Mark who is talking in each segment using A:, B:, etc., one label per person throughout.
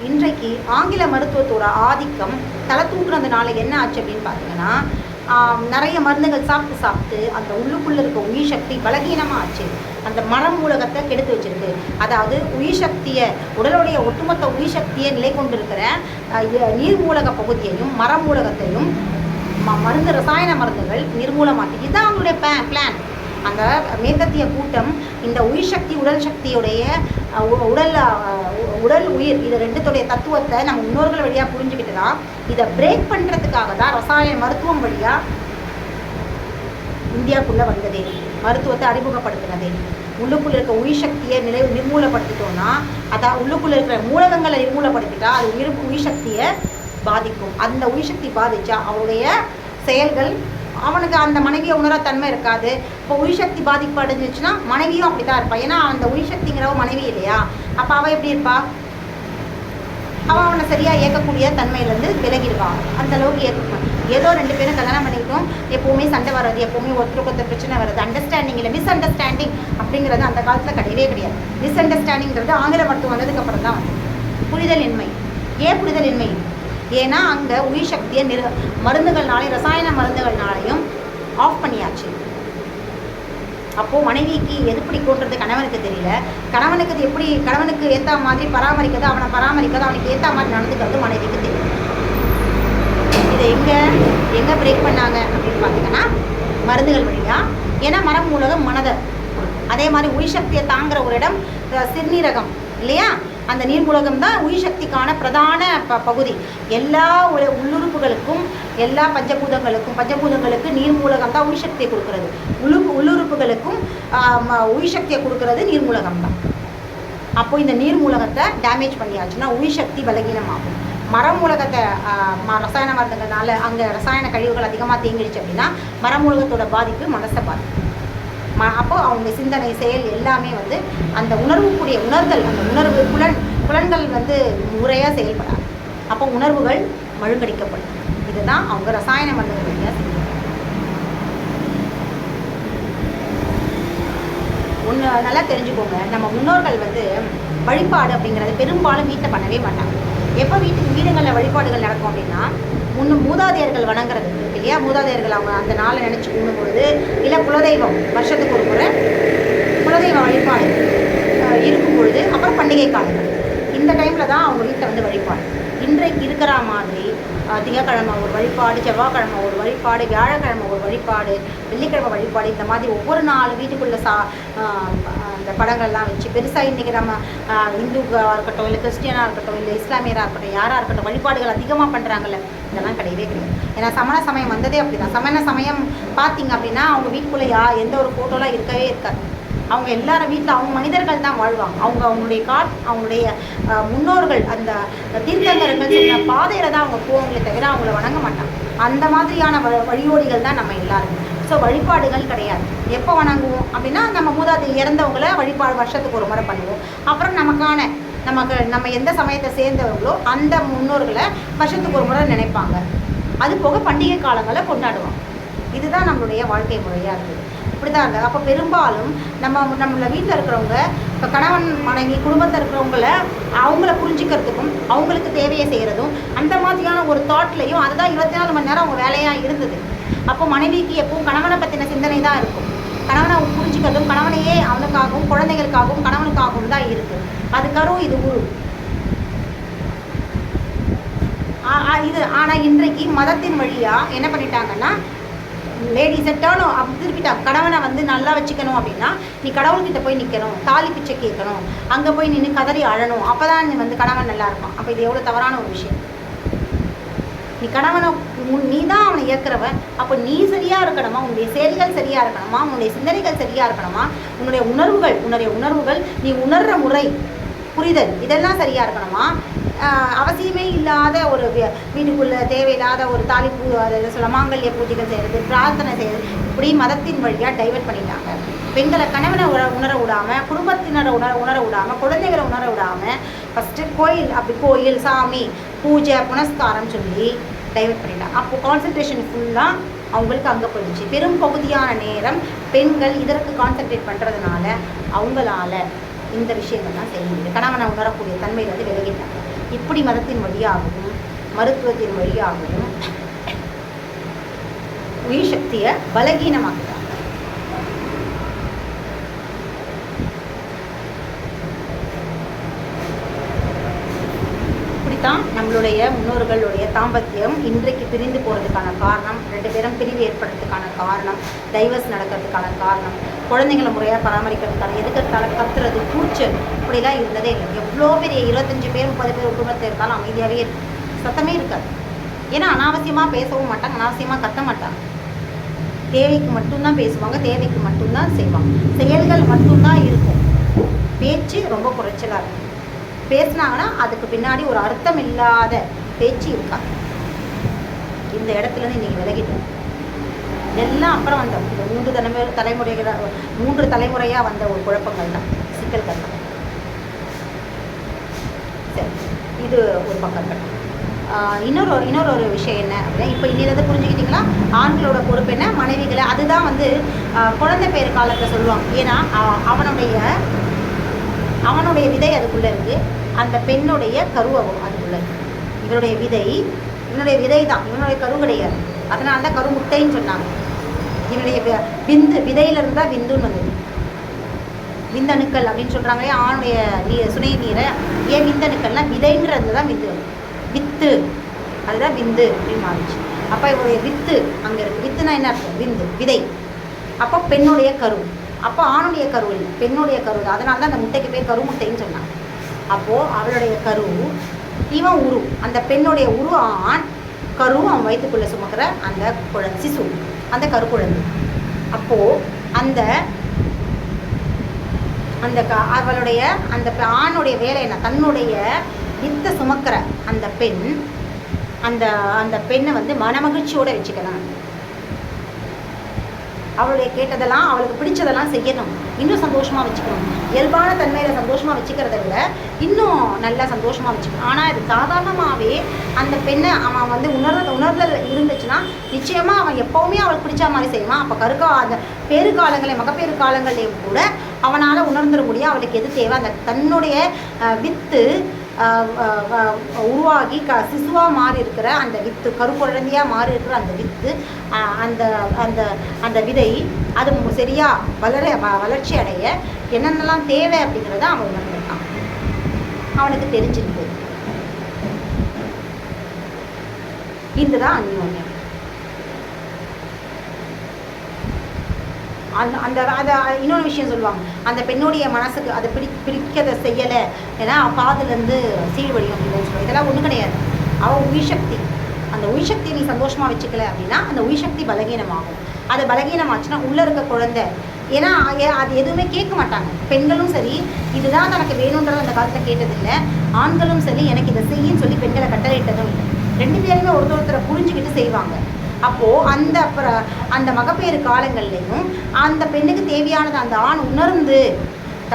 A: இன்றைக்கு ஆங்கில மருத்துவத்தோட ஆதிக்கம் தலை தூக்குறதுனால என்ன ஆச்சு அப்படின்னு பார்த்தீங்கன்னா, நிறைய மருந்துகள் சாப்பிட்டு அந்த உள்ளுக்குள்ளே இருக்க உயிர் சக்தி பலகீனமாக ஆச்சு. அந்த மரம் மூலகத்தை கெடுத்து வச்சிருக்கு. அதாவது உயிர் சக்தியை, உடலுடைய ஒட்டுமொத்த உயிர் சக்தியை நிலை கொண்டிருக்கிற நீர் மூலக பகுதியையும் மரம் மூலகத்தையும் மருந்து ரசாயன மருந்துகள் நிர்மூலமாக்கி, இதுதான் அவங்களுடைய பிளான். அந்த மேற்கத்திய கூட்டம் இந்த உயிர் சக்தி உடல் சக்தியுடைய உடல் உயிர் இது ரெண்டுத்துடைய தத்துவத்தை நம்ம முன்னோர்கள் வழியாக புரிஞ்சுக்கிட்டு தான் இதை பிரேக் பண்ணுறதுக்காக தான் ரசாயன மருத்துவம் வழியாக இந்தியாவுக்குள்ளே வந்ததே, மருத்துவத்தை அறிமுகப்படுத்தினதே. உள்ளுக்குள்ளே இருக்க உயிர் சக்தியை நிர்மூலப்படுத்திட்டோம்னா, அதான் உள்ளுக்குள்ளே இருக்கிற மூலகங்களை நிர்மூலப்படுத்திட்டா அது உயிர் சக்தியை பாதிக்கும். அந்த உயிர் சக்தி பாதித்தா அவருடைய செயல்கள், அவனுக்கு அந்த மனைவியை உணர தன்மை இருக்காது. இப்போ உயிர் சக்தி பாதிப்பு அடைஞ்சிச்சுன்னா மனைவியும் அப்படி தான் இருப்பாள். ஏன்னா அந்த உயிர் சக்திங்கிறவ மனைவி இல்லையா, அப்போ அவள் எப்படி இருப்பா? அவள் அவனை சரியாக இயக்கக்கூடிய தன்மையிலேருந்து விலகிடுவான். அந்த அளவுக்கு ஏற்கணும். ஏதோ 2 பேரும் கல்யாணம் பண்ணிக்கிட்டோம், எப்போவுமே சண்டை வர்றது, எப்போவுமே ஒருத்தருக்கு ஒருத்தர் பிரச்சனை வருது. அண்டர்ஸ்டாண்டிங் இல்லை, மிஸ் அண்டர்ஸ்டாண்டிங் அப்படிங்கிறது அந்த காலத்தில் கிடையவே கிடையாது. மிஸ் அண்டர்ஸ்டாண்டிங்கிறது ஆங்கில மருத்துவம் வந்ததுக்கப்புறம் தான் வந்து புரிதல் இன்மை. ஏன் புரிதல் இன்மை? ஏன்னா அங்கே உயிர் சக்தியை மருந்துகள்னாலையும் ரசாயன மருந்துகள்னாலையும் ஆஃப் பண்ணியாச்சு. அப்போது மனைவிக்கு எது பிடிக்குன்றது கணவனுக்கு தெரியல. கணவனுக்கு அது எப்படி கணவனுக்கு ஏற்ற மாதிரி பராமரிக்கிறது, அவனை பராமரிக்கிறது, அவனுக்கு ஏற்ற மாதிரி நடந்துக்கிறது மனைவிக்கு தெரியும். இதை எங்கே பிரேக் பண்ணாங்க அப்படின்னு பார்த்தீங்கன்னா மருந்துகள் வழியாக. ஏன்னா மரம் மூலகம் மனதை, அதே மாதிரி உயிர் சக்தியை தாங்குகிற ஒரு இடம் சிறுநீரகம் இல்லையா, அந்த நீர்மூலகம் தான் உயிர் சக்திக்கான பிரதான பகுதி. எல்லா உள்ளுறுப்புகளுக்கும், எல்லா பஞ்சபூதங்களுக்கு நீர்மூலகம் தான் உயிர் சக்தியை கொடுக்கறது. உள்ளுறுப்புகளுக்கும் உயிர் சக்தியை கொடுக்கறது நீர்மூலகம் தான். அப்போ இந்த நீர்மூலகத்தை டேமேஜ் பண்ணியாச்சுன்னா உயிர் சக்தி பலகீனமாகும். மரம் மூலகத்தை ரசாயன மருந்துகள்னால அங்கே ரசாயன கழிவுகள் அதிகமாக தேங்கிடுச்சு அப்படின்னா மரமூலகத்தோட பாதிப்பு மனசை பாதிப்பு. அப்போ அவங்க சிந்தனை செயல் எல்லாமே வந்து அந்த உணர்வுக்குரிய உணர்தல், அந்த உணர்வு புலன்கள் வந்து முறையாக செயல்படாது. அப்போ உணர்வுகள் மழுங்கடிக்கப்படும். இதுதான் அவங்க ரசாயன மருந்துகள் வழியாக செய்யணும். ஒன்று நல்லா தெரிஞ்சுக்கோங்க, நம்ம முன்னோர்கள் வந்து வழிபாடு அப்படிங்கிறது பெரும்பாலும் வீட்டில் பண்ணவே மாட்டாங்க. எப்போ வீடுகளில் வழிபாடுகள் நடக்கும் அப்படின்னா, மூதாதையர்கள் வணங்குறது இருக்கு இல்லையா, மூதாதையர்கள் அவங்க அந்த நாளை நினச்சி கும்பிடும் பொழுது, இல்லை குலதெய்வம் வருஷத்துக்கு ஒரு முறை குலதெய்வ வழிபாடு இருக்கும் பொழுது, அப்புறம் பண்டிகை காலங்கள், இந்த டைமில் தான் அவங்க வீட்டில் வந்து வழிபாடு. இன்றைக்கு இருக்கிற மாதிரி திங்கக்கிழமை ஒரு வழிபாடு, செவ்வாய்க்கிழமை ஒரு வழிபாடு, வியாழக்கிழமை ஒரு வழிபாடு, வெள்ளிக்கிழமை வழிபாடு, இந்த மாதிரி ஒவ்வொரு நாள் வீட்டுக்குள்ளே அந்த படங்கள்லாம் வச்சு பெருசாக இன்றைக்கி நம்ம இந்துக்களாக இருக்கட்டும், இல்லை கிறிஸ்டியனாக இருக்கட்டும், இல்லை இஸ்லாமியராக இருக்கட்டும், யாராக இருக்கட்டும் வழிபாடுகள் அதிகமாக பண்ணுறாங்கல்ல, இதெல்லாம் கிடையவே கிடையாது. ஏன்னா சமண சமயம் வந்ததே அப்படி தான். சமண சமயம் பார்த்திங்க அப்படின்னா அவங்க வீட்டுக்குள்ளே எந்த ஒரு ஃபோட்டோலாம் இருக்கவே இருக்காது. அவங்க எல்லாரும் வீட்டில் அவங்க மனிதர்கள் தான் வாழ்வாங்க. அவங்களுடைய முன்னோர்கள் அந்த தீர்த்தங்கர்கள் சொன்ன பாதையில் தான் அவங்க போவாங்களே தவிர அவங்கள வணங்க மாட்டாங்க. அந்த மாதிரியான வழியோடிகள் தான் நம்ம எல்லாரும். ஸோ வழிபாடுகள் கிடையாது. எப்போ வணங்குவோம் அப்படின்னா நம்ம மூதாதை இறந்தவங்களை வழிபாடு வருஷத்துக்கு ஒரு முறை பண்ணுவோம். அப்புறம் நம்ம எந்த சமயத்தை சேர்ந்தவங்களோ அந்த முன்னோர்களை வருஷத்துக்கு ஒரு முறை நினைப்பாங்க. அது போக பண்டிகை காலங்களை கொண்டாடுவோம். இதுதான் நம்மளுடைய வாழ்க்கை முறையாக இருக்குது. இப்படி தான் இருந்தது. அப்போ பெரும்பாலும் நம்மள வீட்டில் இருக்கிறவங்க, இப்போ கணவன் மனைவி குடும்பத்தில் இருக்கிறவங்கள அவங்கள புரிஞ்சிக்கிறதுக்கும் அவங்களுக்கு தேவையை செய்கிறதும் அந்த மாதிரியான ஒரு தாட்லையும் அதுதான் 24 மணி நேரம் அவங்க வேலையாக இருந்தது. அப்போ மனைவிக்கு எப்பவும் கணவனை பற்றின சிந்தனை தான் இருக்கும். கணவனை புரிஞ்சிக்கிறதும் கணவனையே அவனுக்காகவும் குழந்தைகளுக்காகவும் கணவனுக்காகவும் தான் இருக்குது. அதுக்கப்புறம் இது இது. ஆனால் இன்றைக்கு மதத்தின் வழியாக என்ன பண்ணிட்டாங்கன்னா, லேடிஸை டேர்னும் அப்படி திருப்பிட்டாங்க. கணவனை வந்து நல்லா வச்சுக்கணும் அப்படின்னா நீ கடவுள்கிட்ட போய் நிற்கணும், தாலி பிச்சை கேட்கணும், அங்கே போய் நின்று கதறி அழணும், அப்போ தான் நீ வந்து கணவன் நல்லா இருப்பான். அப்போ இது எவ்வளோ தவறான ஒரு விஷயம். நீ கணவனை நீ தான் அவனை இயக்கிறவன். அப்போ நீ சரியாக இருக்கணுமா, உன்னுடைய செயல்கள் சரியாக இருக்கணுமா, உன்னுடைய சிந்தனைகள் சரியாக இருக்கணுமா, உன்னுடைய உணர்வுகள் நீ உணர்கிற முறை புரிதல் இதெல்லாம் சரியாக இருக்கணுமா. அவசியமே இல்லாத ஒரு வீட்டுக்குள்ளே தேவையில்லாத ஒரு தாலிப்பூ சொல்ல மாங்கல்ய பூஜைகள் செய்கிறது, பிரார்த்தனை செய்கிறது, இப்படி மதத்தின் வழியாக டைவர்ட் பண்ணிட்டாங்க. பெண்களை கணவனை உணர விடாமல், குடும்பத்தினரை உணர விடாமல், குழந்தைகளை உணர விடாமல் ஃபஸ்ட்டு கோயில் சாமி பூஜை புனஸ்காரம் சொல்லி டைவர்ட் பண்ணிட்டாங்க. அப்போது கான்சன்ட்ரேஷன் ஃபுல்லாக அவங்களுக்கு அங்கே போயிடுச்சு. பெரும் பகுதியான நேரம் பெண்கள் இதற்கு கான்சன்ட்ரேட் பண்ணுறதுனால அவங்களால இந்த விஷயங்கள்லாம் செய்ய முடியுது. கணவனை உணரக்கூடிய தன்மையில் வந்து விலகிட்டாங்க. இப்படி மதத்தின் வழியாகவும் மருத்துவத்தின் வழியாகவும் உயிர் சக்தியை பலகீனமாக்குறாங்க. இப்படித்தான் நம்மளுடைய முன்னோர்களுடைய தாம்பத்தியம் இன்றைக்கு பிரிந்து போகிறதுக்கான காரணம், 2 பேரும் பிரிவு ஏற்படுறதுக்கான காரணம், டைவர்ஸ் நடக்கிறதுக்கான காரணம், குழந்தைங்களை முறையாக பராமரிக்கிறதுக்கான எதுக்கிறதுக்கான கத்துறது, கூச்சல், இப்படிலாம் இருந்ததே இல்லை. எவ்வளோ பெரிய 25 பேர் 30 பேர் குடும்பத்தில் இருக்காலும் அமைதியாகவே இருக்கும், சத்தமே இருக்காது. ஏன்னா அனாவசியமாக பேசவும் மாட்டாங்க, அனாவசியமாக கத்த மாட்டாங்க. தேவைக்கு மட்டும்தான் பேசுவாங்க, தேவைக்கு மட்டும்தான் செய்வாங்க, செயல்கள் மட்டும்தான் இருக்கும். பேச்சு ரொம்ப குறைச்சலாக இருக்கும். பேசினாங்கன்னா அதுக்கு பின்னாடி ஒரு அர்த்தம் இல்லாத பேச்சு இருக்காது. இந்த இடத்துலேருந்து இன்றைக்கி விலகிட்டோம். எல்லாம் அப்புறம் வந்த இந்த 3 தலைமுறையாக வந்த ஒரு குழப்பங்கள் தான், சிக்கல்கள் தான். சரி, இது ஒரு பக்கம். இன்னொரு விஷயம் என்ன அப்படின்னா, இப்போ இன்னிலிருந்து புரிஞ்சுக்கிட்டிங்களா, ஆண்களோட பொறுப்பு என்ன, மனைவிகளை, அதுதான் குழந்தை பேர் காலத்தில் சொல்லுவாங்க. ஏன்னா அவனுடைய விதை அதுக்குள்ளே இருக்குது, அந்த பெண்ணுடைய கருவகம் அதுக்குள்ளே இருக்குது. இவனுடைய விதை தான், இவனுடைய கரு கிடையாது. அதனால தான் கருமுட்டைன்னு சொன்னாங்க. இவனுடைய விதையிலிருந்து தான் விந்துன்னு வந்தது. விந்தணுக்கள் அப்படின்னு சொல்கிறாங்க. ஆணுடைய சுனை நீரை ஏன் விந்தணுக்கள்னால் விதைன்றது தான் விந்து, வித்து, அதுதான் விந்து அப்படின்னு மாறிச்சு. அப்போ இவருடைய வித்து அங்கே இருக்குது. வித்துனா என்ன அர்த்தம்? விந்து, விதை. அப்போ பெண்ணுடைய கரு, அப்போ ஆணுடைய கரு இல்லை, பெண்ணுடைய கரு. அதனால தான் அந்த முட்டைக்கு பேர் கருமுட்டைன்னு சொன்னாங்க. அப்போது அவளுடைய கரு, இவன் உரு, அந்த பெண்ணுடைய உரு ஆண், கரு அவன் வயிற்றுக்குள்ளே சுமக்கிற அந்த குழந்தை, சிசு, அந்த கரு குழந்தை. அப்போது அவளுடைய அந்த ஆணுடைய வேலை என்ன, தன்னுடைய வித்தை சுமக்கிற அந்த பெண், அந்த பெண்ணை மனமகிழ்ச்சியோடு வச்சுக்கலாம். அவளுடைய கேட்டதெல்லாம், அவளுக்கு பிடிச்சதெல்லாம் செய்யணும், இன்னும் சந்தோஷமாக வச்சுக்கணும். இயல்பான தன்மையில் சந்தோஷமாக வச்சுக்கிறத விட இன்னும் நல்லா சந்தோஷமாக வச்சுக்கணும். ஆனால் இது சாதாரணமாகவே அந்த பெண்ணை அவன் உணர்தல் இருந்துச்சுன்னா நிச்சயமாக அவன் எப்போவுமே அவளுக்கு பிடிச்ச மாதிரி செய்வான். அப்போ அந்த மகப்பேறு காலங்களையும் கூட அவனால் உணர்ந்துட முடியும் அவளுக்கு எது தேவை. அந்த தன்னுடைய வித்து உருவாகி சிசுவாக மாறி இருக்கிற அந்த வித்து, கருக்குழந்தையாக மாறி இருக்கிற அந்த வித்து, அந்த விதை அது சரியாக வளர்ச்சி அடைய என்னென்னலாம் தேவை அப்படிங்கிறத அவன் உணர்ந்திருக்கான், அவனுக்கு தெரிஞ்சிருக்கு. இதுதான் அந்யோன்யம். அதை இன்னொரு விஷயம் சொல்லுவாங்க, அந்த பெண்ணுடைய மனசுக்கு அதை பிடிக்கதை செய்யலை, ஏன்னா காதுலேருந்து சீழ்வடியும் அப்படின்னு சொல்லுவாங்க. இதெல்லாம் ஒன்றும் கிடையாது. அவள் உயிர்சக்தி, அந்த உயிர்சக்தியை நீ சந்தோஷமாக வச்சுக்கல அப்படின்னா அந்த உயிர்சக்தி பலகீனமாகும். அது பலகீனமாச்சுன்னா உள்ளே இருக்க குழந்தை, ஏன்னா அது எதுவுமே கேட்க மாட்டாங்க. பெண்களும் சரி, இதுதான் தனக்கு வேணுன்றது அந்த காலத்தில் கேட்டதில்லை. ஆண்களும் சரி, எனக்கு இதை செய்யின்னு சொல்லி பெண்களை கட்டளையிட்டதும் இல்லை. 2 பேருமே ஒருத்தரை புரிஞ்சுக்கிட்டு செய்வாங்க. அப்போது அந்த மகப்பேறு காலங்கள்லையும் அந்த பெண்ணுக்கு தேவையானது அந்த ஆண்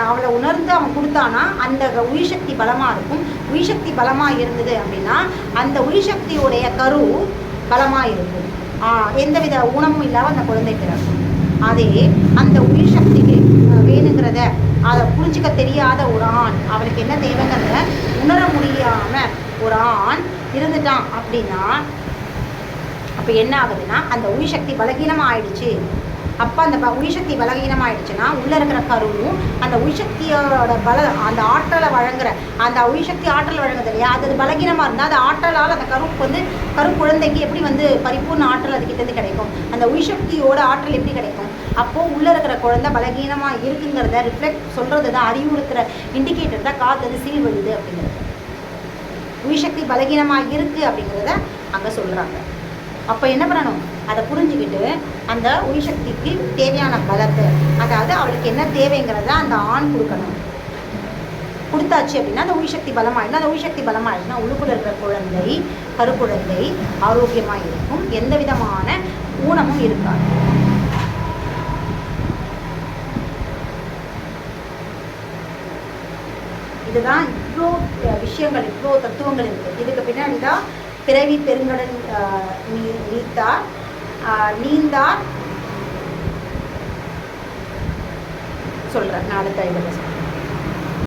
A: அவளை உணர்ந்து அவன் கொடுத்தானா அந்த உயிர்சக்தி பலமாக இருக்கும். உயிர்சக்தி பலமாக இருந்தது அப்படின்னா அந்த உயிர்சக்தியுடைய கரு பலமாக இருக்கும், எந்தவித ஊனமும் இல்லாமல் அந்த குழந்தை பிறக்கும். அதே அந்த உயிர்சக்திக்கு வேணுங்கிறத அதை புரிஞ்சிக்க தெரியாத ஒரு ஆண், அவளுக்கு என்ன தேவைங்கிறத உணர முடியாமல் ஒரு ஆண் இருந்துட்டான் அப்படின்னா அப்போ என்ன ஆகுதுன்னா அந்த உயிர்சக்தி பலகீனமாக ஆயிடுச்சு. அப்போ அந்த உயிர்சக்தி பலகீனமாகிடுச்சுன்னா உள்ளே இருக்கிற கருவும் அந்த உயிர்சக்தியோட அந்த ஆற்றலை வழங்குற அந்த உயிர்சக்தி ஆற்றல் வழங்குது இல்லையா, அது பலகீனமாக இருந்தால் அது ஆற்றலால் அந்த கரு குழந்தைக்கு எப்படி பரிபூர்ண ஆற்றல் அதுக்கிட்டேருந்து கிடைக்கும், அந்த உயிர்சக்தியோட ஆற்றல் எப்படி கிடைக்கும். அப்போது உள்ளே இருக்கிற குழந்தை பலகீனமாக இருக்குங்கிறத ரிஃப்ளெக்ட் சொல்கிறது தான், அறிவுறுத்துகிற இண்டிகேட்டர் தான் காற்று சீழ்வழுது அப்படிங்கிறது. உயிர்சக்தி பலகீனமாக இருக்குது அப்படிங்கிறத அங்கே சொல்கிறாங்க. அப்போ என்ன பண்ணணும், அதை புரிஞ்சுக்கிட்டு அந்த உயிர்சக்திக்கு தேவையான பலத்தை, அதாவது அவளுக்கு என்ன தேவைங்கிறத அந்த ஆண் கொடுக்கணும். கொடுத்தாச்சு அப்படின்னா அந்த உயிர்சக்தி பலமாயிடும். அந்த உயிர்சக்தி பலமாயிடுச்சுன்னா உள்ளுக்குள்ள இருக்கிற குழந்தை, கருக்குழந்தை ஆரோக்கியமாக இருக்கும், எந்த விதமான ஊனமும் இருக்காது. இதுதான் இவ்வளோ விஷயங்கள், இவ்வளோ தத்துவங்கள் இருக்குது. இதுக்கு பின்னாடி தான் பிறவி பெருங்கடல் நீந்தார் சொல்கிறேன். நான் அடுத்த